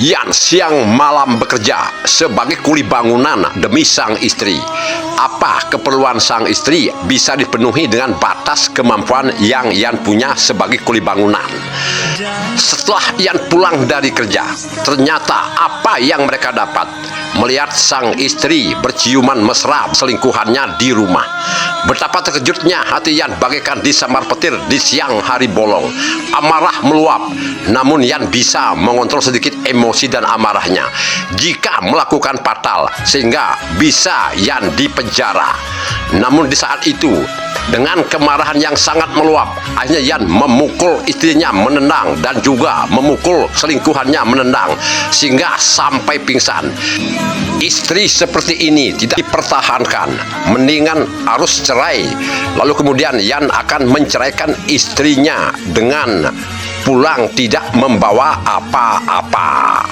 Yan siang malam bekerja sebagai kuli bangunan demi sang istri. Apa keperluan sang istri bisa dipenuhi dengan batas kemampuan yang Yan punya sebagai kuli bangunan. Setelah Yan pulang dari kerja, ternyata apa yang mereka dapat? Melihat sang istri berciuman mesra selingkuhannya di rumah. Betapa terkejutnya hati Yan bagaikan disambar petir di siang hari bolong. Amarah meluap, namun Yan bisa mengontrol sedikit emosi dan amarahnya. Jika melakukan fatal, sehingga bisa Yan dipenjara. Namun di saat itu, dengan kemarahan yang sangat meluap, akhirnya Yan memukul istrinya menendang dan juga memukul selingkuhannya menendang sehingga sampai pingsan. Istri seperti ini tidak dipertahankan, mendingan harus cerai. Lalu kemudian Yan akan menceraikan istrinya dengan pulang tidak membawa apa-apa.